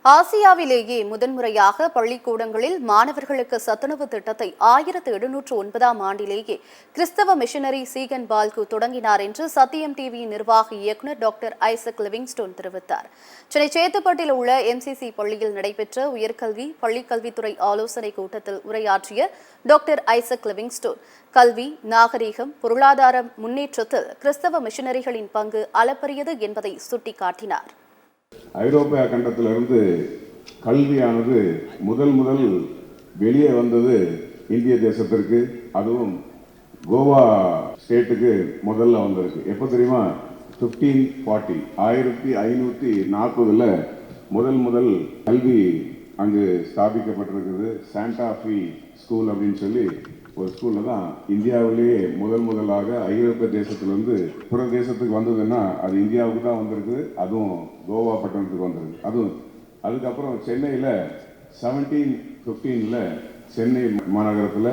ஆசியாவிலேயே முதன்முறையாக பள்ளிக்கூடங்களில் மாணவர்களுக்கு சத்துணவு திட்டத்தை 1709ஆம் ஆண்டிலேயே கிறிஸ்தவ மிஷனரி சீகன் பால்கு தொடங்கினார் என்று சத்தியம் டிவி நிர்வாக இயக்குநர் டாக்டர் ஐசக் லிவிங்ஸ்டோன் தெரிவித்தார். சென்னை சேத்துப்பட்டில் உள்ள MCC பள்ளியில் நடைபெற்ற உயர்கல்வி பள்ளிக்கல்வித்துறை ஆலோசனைக் கூட்டத்தில் உரையாற்றிய டாக்டர் ஐசக் லிவிங்ஸ்டோன், கல்வி, நாகரீகம், பொருளாதார முன்னேற்றத்தில் கிறிஸ்தவ மிஷனரிகளின் பங்கு அளப்பரியது என்பதை சுட்டிக்காட்டினார். ஐரோப்பிய கண்டத்திலிருந்து கல்வியானது முதல் வெளியே வந்தது இந்திய தேசத்திற்கு, அதுவும் கோவா ஸ்டேட்டுக்கு முதல்ல வந்திருக்கு. எப்போ தெரியுமா? 1540 1540 முதல் கல்வி அங்கு ஸ்தாபிக்கப்பட்டிருக்குது. சாண்டாஃபி ஸ்கூல் அப்படின்னு சொல்லி ஒரு ஸ்கூல்ல தான் இந்தியாவிலேயே முதலாக ஐரோப்பிய தேசத்திலிருந்து புற தேசத்துக்கு வந்ததுன்னா அது இந்தியாவுக்கு தான் வந்திருக்கு. அதுவும் கோவா பட்டணத்துக்கு வந்திருக்கு. அதுக்கப்புறம் சென்னையில் 1715 சென்னை மாநகரத்தில்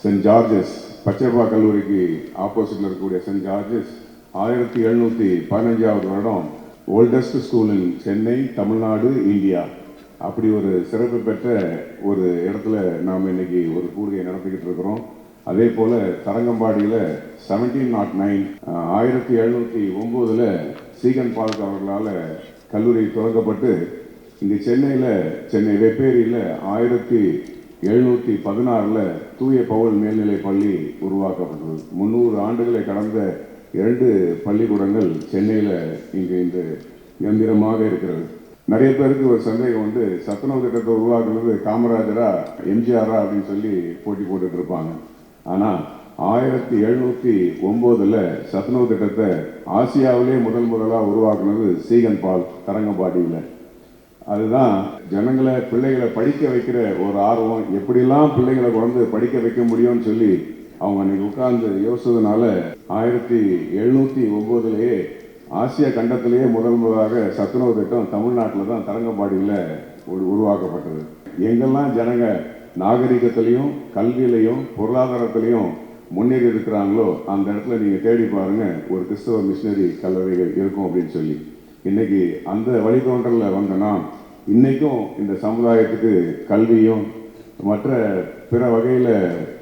சென்ட் ஜார்ஜஸ் பச்சைப்பா கல்லூரிக்கு ஆப்போசிட்ல இருக்கக்கூடிய சென்ட் ஜார்ஜஸ் 1715 வருடம் oldest school in Chennai, Tamil Nadu, India. அப்படி ஒரு சிறப்பு பெற்ற ஒரு இடத்துல நாம் இன்னைக்கு ஒரு கூடுகை நடத்திக்கிட்டு இருக்கிறோம். அதே போல தரங்கம்பாடியில் 1709 1709 சீகன் பால்க் அவர்களால் கல்லூரி தொடங்கப்பட்டு இங்கு சென்னை வெப்பேரியில் 1716 தூய பவுல் மேல்நிலை பள்ளி உருவாக்கப்பட்டது. 300 ஆண்டுகளை கடந்த 2 பள்ளிக்கூடங்கள் சென்னையில் இங்கு இந்த கம்பீரமாக இருக்கிறது. நிறைய பேருக்கு ஒரு சந்தேகம் வந்து, சத்துணவு திட்டத்தை உருவாக்குறது காமராஜரா எம்ஜிஆரா அப்படின்னு சொல்லி போட்டி போட்டுட்டு இருப்பாங்க. ஆனால் 1709 சத்துணவு திட்டத்தை ஆசியாவிலே முதலாக உருவாக்குனது சீகன் பால் தரங்கம்பாடியில். அதுதான் ஜனங்களை பிள்ளைகளை படிக்க வைக்கிற ஒரு ஆர்வம், எப்படிலாம் பிள்ளைகளை கொண்டு படிக்க வைக்க முடியும்னு சொல்லி அவங்க அன்னைக்கு உட்கார்ந்து யோசிச்சதுனால 1709 ஆசியா கண்டத்திலேயே முதலாக சத்துணவு திட்டம் தமிழ்நாட்டில் தான் தரங்கம்பாடியில் உருவாக்கப்பட்டது. எங்கெல்லாம் ஜனங்க நாகரிகத்திலையும் கல்வியிலையும் பொருளாதாரத்திலையும் முன்னேறி இருக்கிறாங்களோ அந்த இடத்துல நீங்கள் தேடி பாருங்க, ஒரு கிறிஸ்தவ மிஷினரி கல்லறைகள் இருக்கும் அப்படின்னு சொல்லி. இன்னைக்கு அந்த வழித்தோன்றலில் வந்த நாம் இன்னைக்கும் இந்த சமுதாயத்துக்கு கல்வியும் மற்ற பிற வகையில்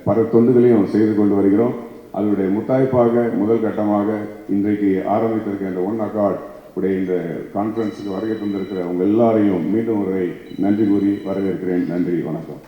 பல தொண்டுகளையும் செய்து கொண்டு வருகிறோம். அதனுடைய முத்தாய்ப்பாக முதல் கட்டமாக இன்றைக்கு ஆரம்பித்திருக்க இந்த ஒன் அகார்ட் உடைய இந்த கான்ஃபரன்ஸுக்கு வருகை தந்திருக்கிற உங்கள் எல்லாரையும் மீண்டும் ஒரு நன்றி கூறி வரவேற்கிறேன். நன்றி, வணக்கம்.